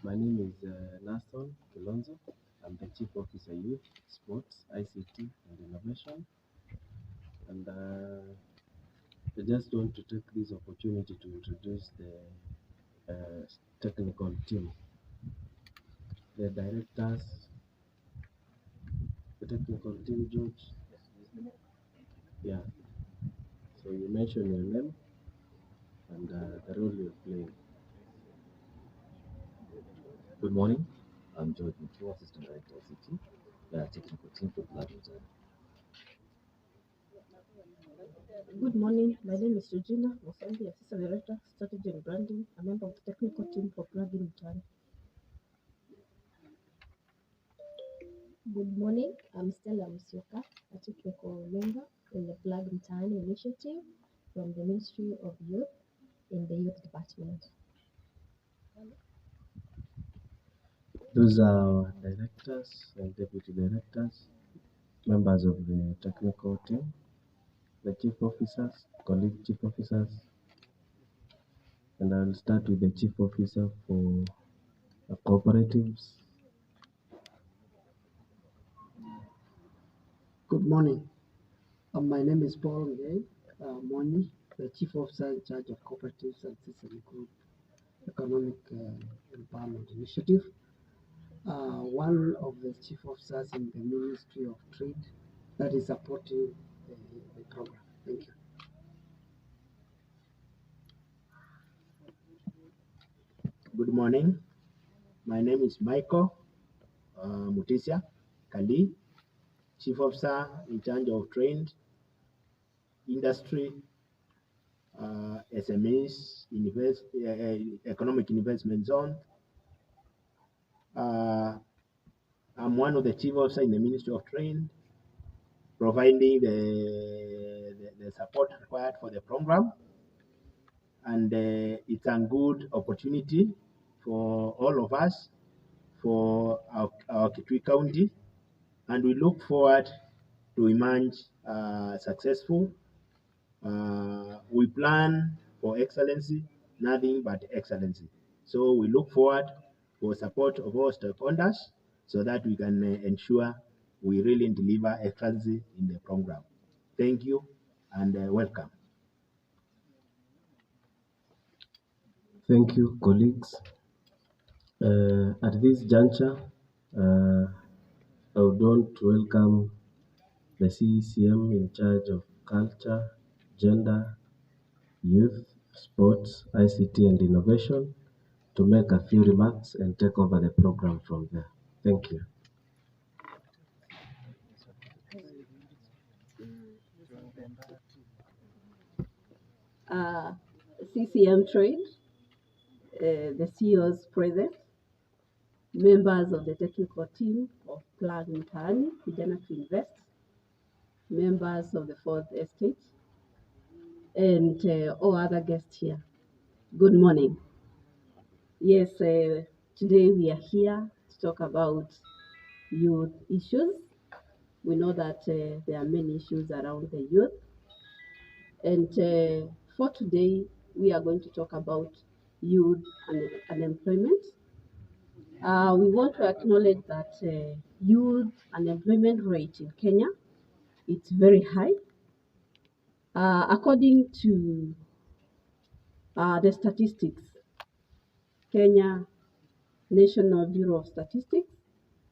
My name is Nathan Kilonzo. I'm the Chief Officer Youth, Sports, ICT and Innovation. And I just want to take this opportunity to introduce the technical team, the directors, the technical team, George. Yeah. So you mention your name and the role you're playing. Good morning. I'm George Mutuku, Assistant Director of ICT, Technical Team for Blood Waziri. Good morning. My name is Regina Mosambi, Assistant Director, Strategy and Branding, a member of the technical team for Plugin Mutemi. Good morning. I'm Stella Musyoka, a technical member in the Plug Mutani initiative from the Ministry of Youth in the Youth Department. Those are our directors and deputy directors, members of the technical team, the chief officers, colleague chief officers, and I'll start with the chief officer for cooperatives. Good morning. My name is Paul Moni, the Chief Officer in charge of Cooperatives and Citizen Group Economic Empowerment Initiative. One of the Chief Officers in the Ministry of Trade that is supporting the program. Thank you. Good morning. My name is Michael Mutisia Kali, Chief Officer in charge of Trade, Industry, SMEs, Economic Investment Zone. I'm one of the Chief Officers in the Ministry of Trade, providing the support required for the program. And it's a good opportunity for all of us, for our Kitui County, and we look forward to emerge successful. We plan for excellency, nothing but excellency. So we look forward for support of all stakeholders so that we can ensure we really deliver excellency in the program. Thank you and welcome. Thank you, colleagues. At this juncture, I would want to welcome the CECM in charge of culture, gender, youth, sports, ICT and innovation to make a few remarks and take over the program from there. Thank you. CCM Trade, the CEOs present, members of the technical team of Plug Mutani, Vijana to Invest, members of the Fourth Estate, and all other guests here. Good morning. Yes, today we are here to talk about youth issues. We know that there are many issues around the youth. And for today, we are going to talk about youth and unemployment. We want to acknowledge that youth unemployment rate in Kenya, it's very high. According to the statistics, Kenya National Bureau of Statistics,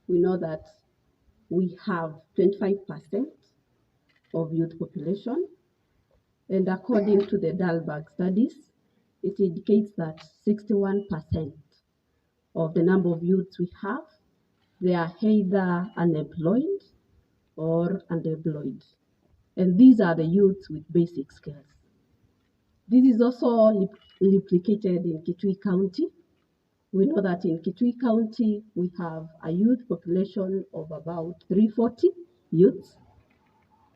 we know that we have 25% of youth population. And according to the Dalberg studies, it indicates that 61% of the number of youths we have, they are either unemployed or underemployed. And these are the youths with basic skills. This is also replicated in Kitui County. We know that in Kitui County, we have a youth population of about 340 youths,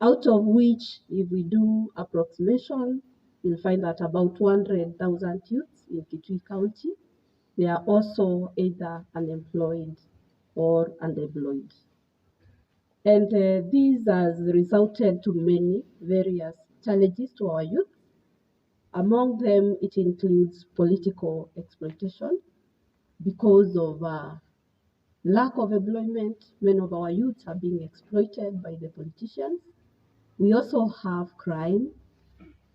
out of which, if we do approximation, you'll find that about 200,000 youths in Kitui County, they are also either unemployed or underemployed. And this has resulted to many various challenges to our youth. Among them, it includes political exploitation, because of lack of employment. Many of our youths are being exploited by the politicians. We also have crime.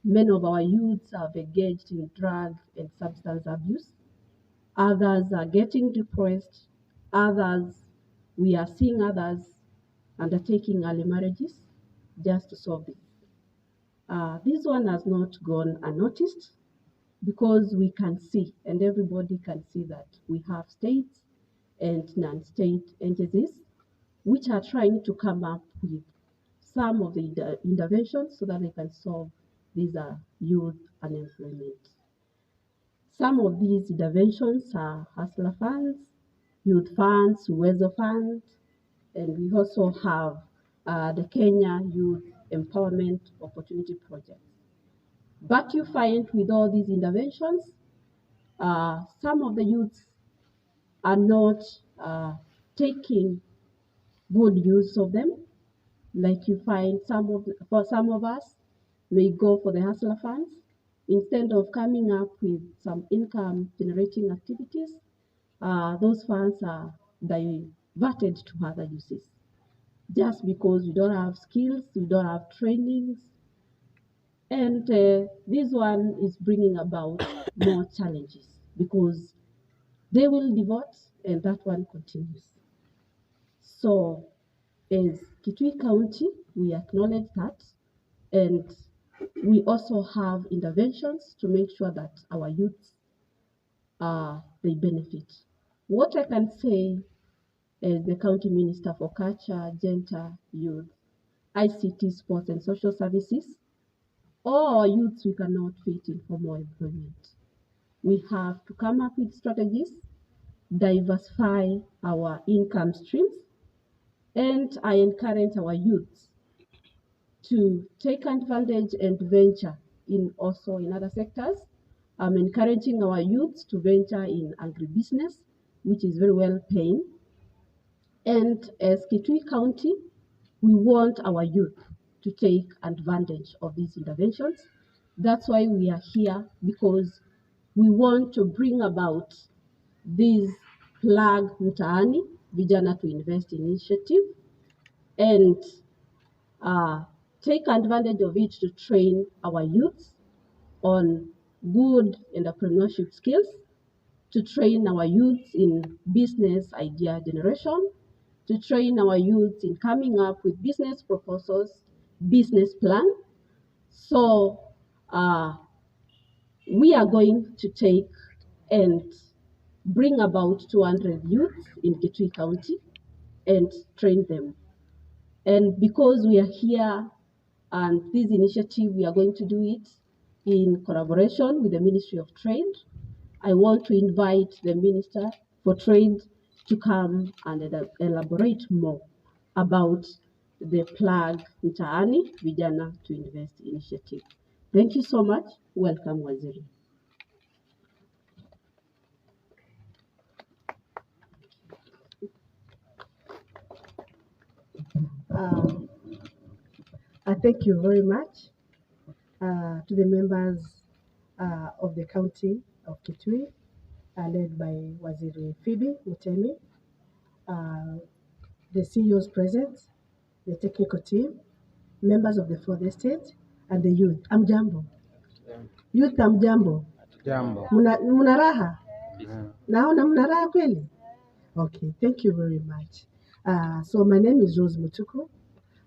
Many of our youths are engaged in drug and substance abuse. Others are getting depressed. We are seeing others undertaking early marriages just to solve this. This one has not gone unnoticed because we can see, and everybody can see, that we have states and non-state entities which are trying to come up with some of the interventions so that they can solve these youth unemployment. Some of these interventions are hustler funds, youth funds, Uwezo funds, and we also have the Kenya Youth Empowerment Opportunity Project. But you find with all these interventions, some of the youths are not taking good use of them. Like you find for some of us may go for the hustler funds instead of coming up with some income generating activities. Those funds are diverted to other uses just because we don't have skills, we don't have trainings, and this one is bringing about more challenges because they will devote and that one continues. So as Kitui County, we acknowledge that, and we also have interventions to make sure that our youths they benefit. What I can say as the County Minister for Culture, Gender, Youth, ICT, Sports and Social Services, all our youths we cannot fit in formal employment. We have to come up with strategies, diversify our income streams, and I encourage our youths to take advantage and venture in also in other sectors. I'm encouraging our youths to venture in agribusiness, which is very well paying. And as Kitui County, we want our youth to take advantage of these interventions. That's why we are here, because we want to bring about this Plug Mtaani, Vijana to Invest initiative, and take advantage of it to train our youth on good entrepreneurship skills, to train our youth in business idea generation, to train our youth in coming up with business proposals, business plan. So we are going to take and bring about 200 youths in Kitui County and train them. And because we are here and this initiative, we are going to do it in collaboration with the Ministry of Trade. I want to invite the Minister for Trade to come and elaborate more about the Plug Mtaani Vijana to Invest initiative. Thank you so much. Welcome, Waziri. I thank you very much to the members of the County of Kitui, led by Waziri Phoebe, Mutemi, the CEOs present, the technical team, members of the fourth estate, and the youth. Amjambo. Youth amjambo. Jambo. Muna raha? Naona mna raha kweli? Okay, thank you very much. So my name is Rose Mutuku,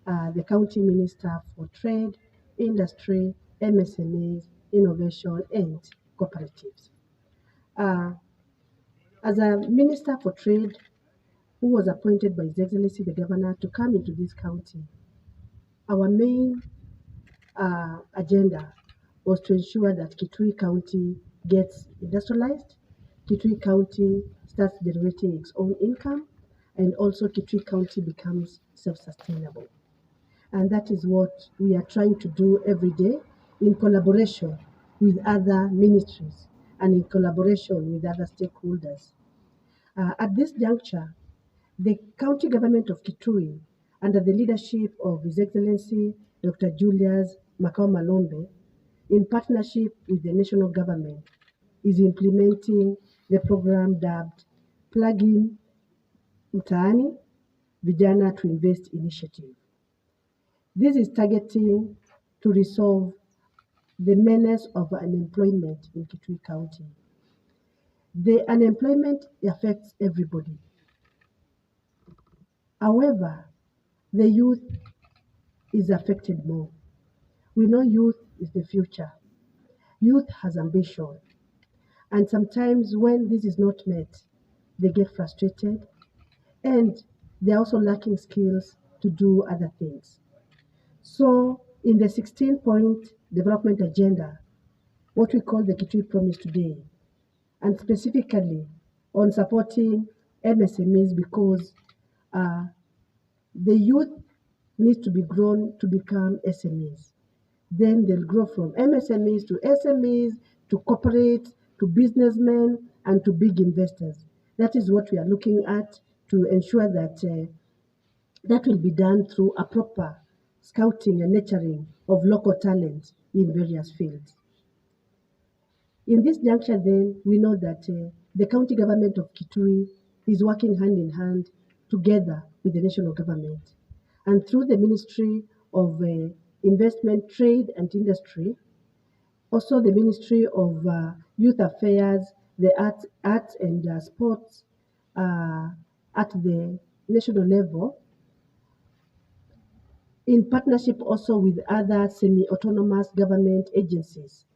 the County Minister for Trade, Industry, MSMEs, Innovation, and Cooperatives. As a Minister for Trade, who was appointed by His Excellency the Governor to come into this county, our main agenda was to ensure that Kitui County gets industrialized, Kitui County starts generating its own income, and also Kitui County becomes self-sustainable. And that is what we are trying to do every day in collaboration with other ministries and in collaboration with other stakeholders. At this juncture, the county government of Kitui, under the leadership of His Excellency Dr. Julius Makau Malombe, in partnership with the national government, is implementing the program dubbed Plug-in Mtaani Vijana to Invest initiative. This is targeting to resolve the menace of unemployment in Kitui County. The unemployment affects everybody. However, the youth is affected more. We know youth is the future. Youth has ambition. And sometimes when this is not met, they get frustrated and they're also lacking skills to do other things. So in the 16-point development agenda, what we call the Kitui Promise today, and specifically on supporting MSMEs, because the youth needs to be grown to become SMEs. Then they'll grow from MSMEs to SMEs, to corporate, to businessmen, and to big investors. That is what we are looking at to ensure that that will be done through a proper scouting and nurturing of local talent in various fields. In this juncture then, we know that the county government of Kitui is working hand in hand together with the national government. And through the Ministry of Investment, Trade and Industry, also the Ministry of Youth Affairs, the Arts and Sports at the national level, in partnership also with other semi-autonomous government agencies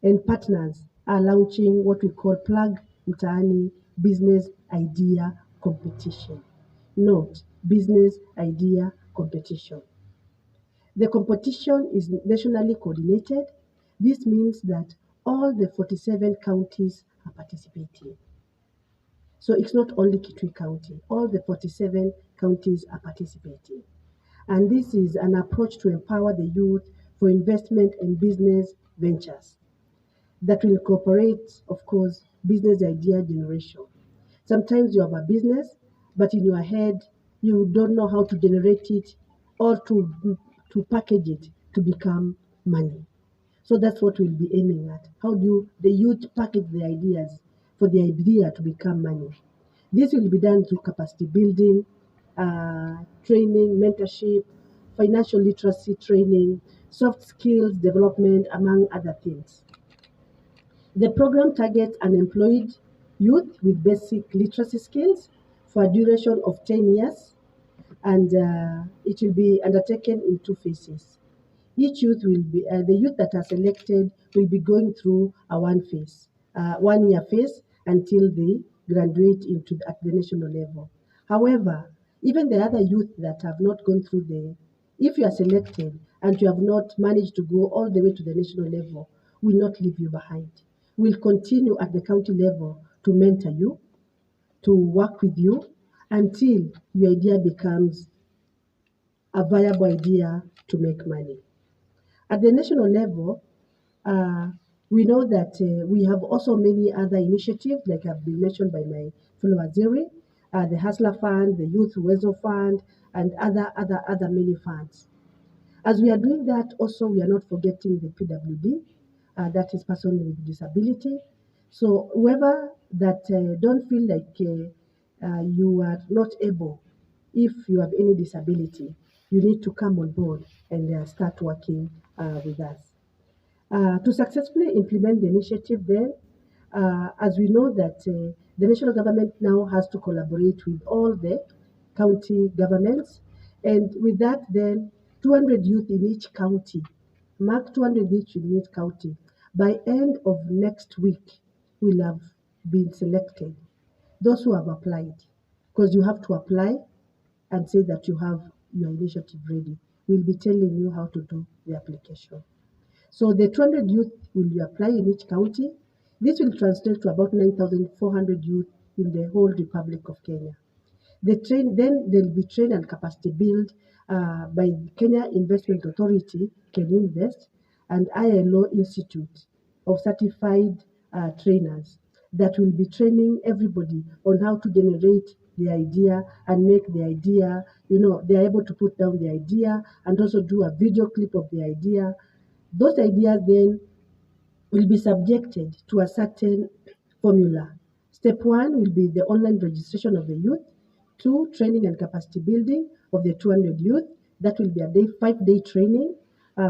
and partners, are launching what we call Plug Mtaani Business Idea Competition. Note, business idea competition. The competition is nationally coordinated. This means that all the 47 counties are participating. So it's not only Kitui County, all the 47 counties are participating. And this is an approach to empower the youth for investment and business ventures that will incorporate, of course, business idea generation. Sometimes you have a business, but in your head, you don't know how to generate it or to package it to become money. So that's what we'll be aiming at. How do the youth package the ideas for the idea to become money? This will be done through capacity building, training, mentorship, financial literacy training, soft skills development, among other things. The program targets unemployed youth with basic literacy skills for a duration of 10 years, and it will be undertaken in 2 phases. Each youth will be, the youth that are selected will be going through a 1-year phase until they graduate at the national level. However, even the other youth that have not gone through if you are selected and you have not managed to go all the way to the national level, will not leave you behind. We'll continue at the county level to mentor you, to work with you until your idea becomes a viable idea to make money. At the national level, we know that we have also many other initiatives, like have been mentioned by my fellow Waziri, the Hustler Fund, the Youth Uwezo Fund, and other many funds. As we are doing that, also we are not forgetting the PWD, that is person with disability. So whoever that don't feel like you are not able, if you have any disability, you need to come on board and start working with us. To successfully implement the initiative then, as we know that the national government now has to collaborate with all the county governments, and with that then 200 youth in each county, mark 200 each in each county, by end of next week will have been selected. Those who have applied, because you have to apply and say that you have your initiative ready. We'll be telling you how to do the application. So the 200 youth will apply in each county. This will translate to about 9,400 youth in the whole Republic of Kenya. Then they'll be trained and capacity built by Kenya Investment Authority, KenInvest, and ILO Institute of Certified Trainers that will be training everybody on how to generate the idea and make the idea, they're able to put down the idea and also do a video clip of the idea. Those ideas then will be subjected to a certain formula, Step 1 will be the online registration of the youth. 2, training and capacity building of the 200 youth. That will be a 5-day training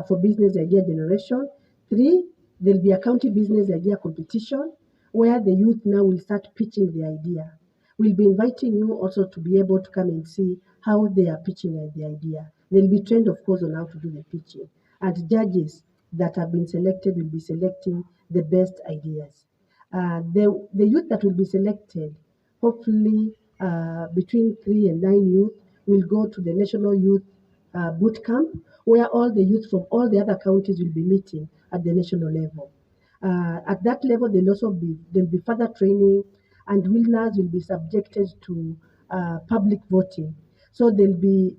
for business idea generation. 3, there'll be a county business idea competition where the youth now will start pitching the idea. We'll be inviting you also to be able to come and see how they are pitching the idea. They'll be trained, of course, on how to do the pitching. And judges that have been selected will be selecting the best ideas. The youth that will be selected, hopefully between 3 and 9 youth, will go to the National Youth Boot Camp, where all the youth from all the other counties will be meeting at the national level. At that level, there'll be further training, and winners will be subjected to public voting. So they'll be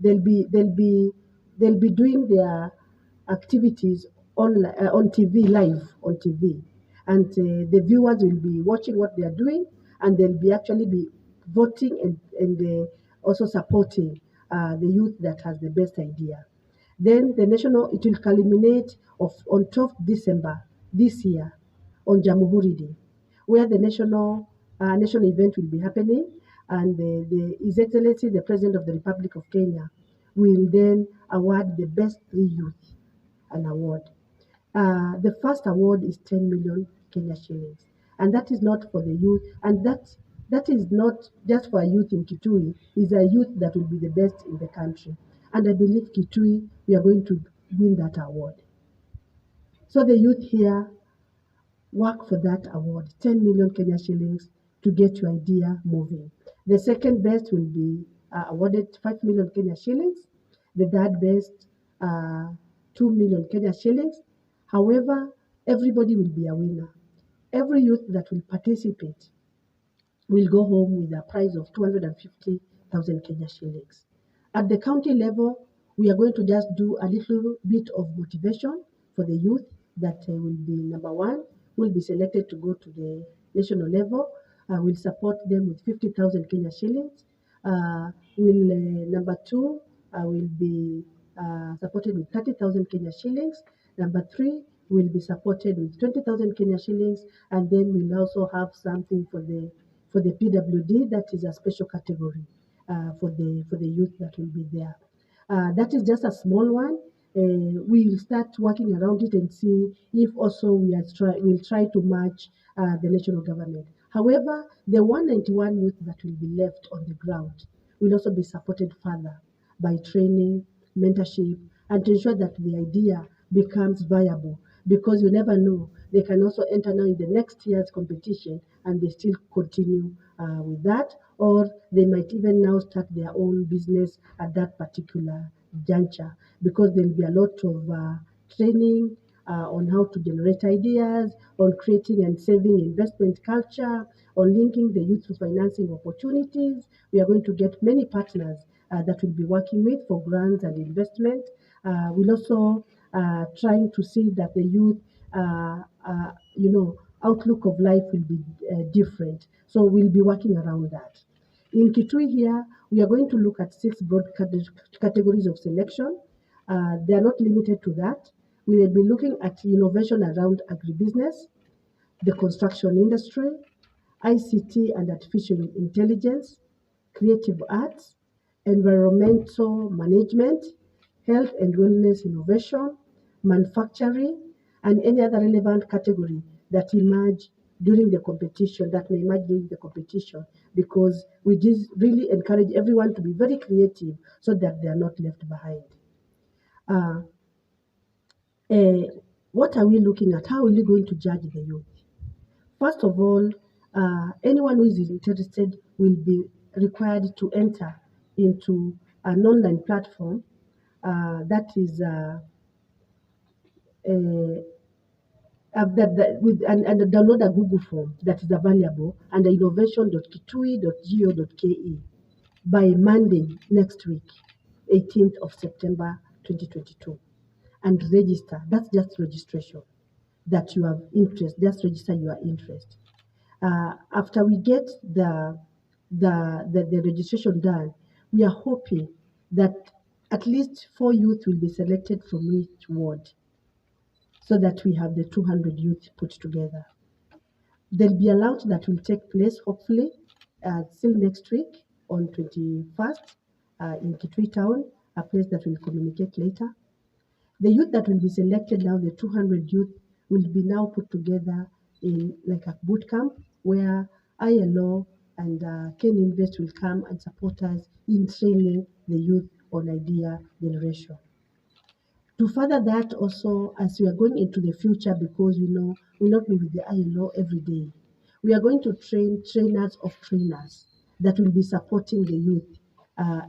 doing their activities on TV, live on TV, and the viewers will be watching what they are doing, and they'll be actually be voting and also supporting the youth that has the best idea. Then it will culminate on 12th December this year on Jamhuri Day, where the national event will be happening, and His Excellency the President of the Republic of Kenya will then award the best 3 youth an award. The first award is 10 million Kenya shillings, and that is not for the youth, and that is not just for a youth in Kitui. It's a youth that will be the best in the country, and I believe Kitui, we are going to win that award. So the youth here work for that award, 10 million Kenya shillings, to get your idea moving. The second best will be awarded 5 million Kenya shillings. The third best, 2 million Kenya shillings. However, everybody will be a winner. Every youth that will participate will go home with a prize of 250,000 Kenya shillings. At the county level, we are going to just do a little bit of motivation for the youth that will be number 1, will be selected to go to the national level. We'll support them with 50,000 Kenya shillings. Number 2 will be supported with 30,000 Kenya shillings. Number 3 will be supported with 20,000 Kenya shillings, and then we'll also have something for the PWD, that is a special category for the youth that will be there. That is just a small one. We will start working around it and see if also we'll try to match the national government. However, the 191 youth that will be left on the ground will also be supported further by training, mentorship, and to ensure that the idea becomes viable, because you never know, they can also enter now in the next year's competition and they still continue with that, or they might even now start their own business at that particular juncture, because there will be a lot of training on how to generate ideas, on creating and saving investment culture, on linking the youth to financing opportunities. We are going to get many partners that we'll be working with for grants and investment. We'll also trying to see that the youth, outlook of life will be different. So we'll be working around that. In Kitui here, we are going to look at 6 broad categories of selection. They are not limited to that. We will be looking at innovation around agribusiness, the construction industry, ICT and artificial intelligence, creative arts, environmental management, health and wellness innovation, manufacturing, and any other relevant category that may emerge during the competition, because we just really encourage everyone to be very creative so that they are not left behind. What are we looking at? How are we going to judge the youth? First of all, anyone who is interested will be required to enter into an online platform that is and download a Google form that is available under innovation.kitui.go.ke by Monday next week, 18th of September 2022, and register. That's just registration. That you have interest, just register your interest. After we get the registration done, we are hoping that at least 4 youth will be selected from each ward, so that we have the 200 youth put together. There'll be a launch that will take place hopefully still next week on 21st in Kitui town, a place that will communicate later. The youth that will be selected now, the 200 youth, will be now put together in like a boot camp where ILO and Ken Invest will come and support us in training the youth on idea generation. To further that also, as we are going into the future, because we know we'll not be with the ILO every day, we are going to train trainers of trainers that will be supporting the youth,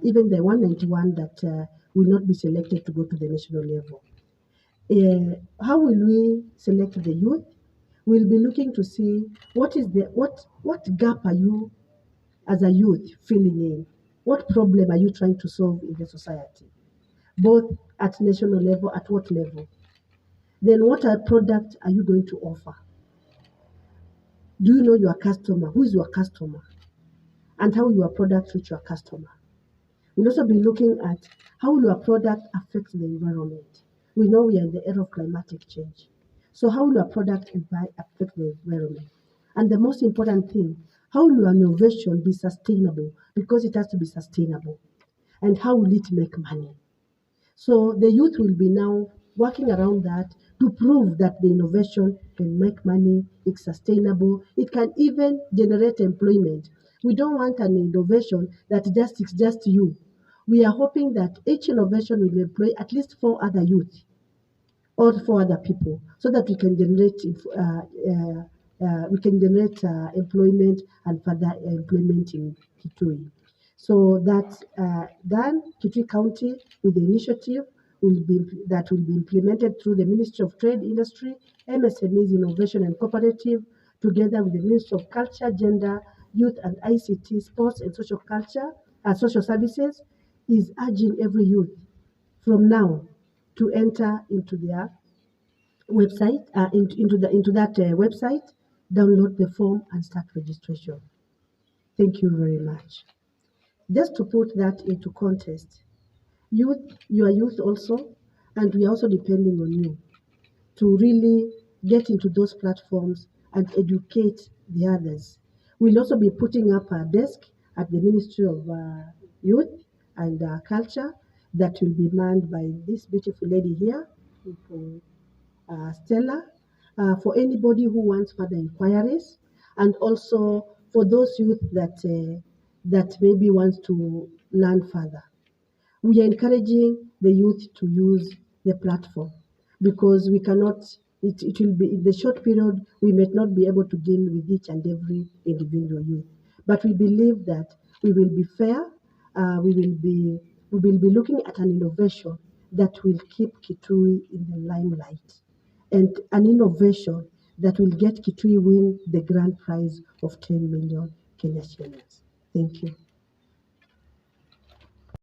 even the 191 that will not be selected to go to the national level. How will we select the youth? We'll be looking to see what gap are you as a youth filling in? What problem are you trying to solve in the society? Both at national level, at what level? Then what product are you going to offer? Do you know your customer? Who is your customer? And how will your product reach your customer? We'll also be looking at how will your product affect the environment. We know we are in the era of climatic change. So how will your product affect the environment? And the most important thing, how will your innovation be sustainable? Because it has to be sustainable. And how will it make money? So the youth will be now working around that to prove that the innovation can make money, it's sustainable, it can even generate employment. We don't want an innovation that it's just you. We are hoping that each innovation will employ at least 4 other youth or 4 other people, so that we can generate employment and further employment in Kitui. So that's done. Kitui County with the initiative will be implemented through the Ministry of Trade, Industry, MSMEs, Innovation and Cooperative, together with the Ministry of Culture, Gender, Youth and ICT, Sports and Social Culture and Social Services, is urging every youth from now to enter into their website, into that website, download the form and start registration. Thank you very much. Just to put that into context, you are youth also, and we are also depending on you to really get into those platforms and educate the others. We'll also be putting up a desk at the Ministry of Youth and Culture that will be manned by this beautiful lady here, Stella, for anybody who wants further inquiries, and also for those youth that maybe wants to learn further. We are encouraging the youth to use the platform because we cannot, it will be in the short period, we may not be able to deal with each and every individual youth. But we believe that we will be fair, we will be looking at an innovation that will keep Kitui in the limelight, and an innovation that will get Kitui win the grand prize of 10 million Kenya shillings. Thank you.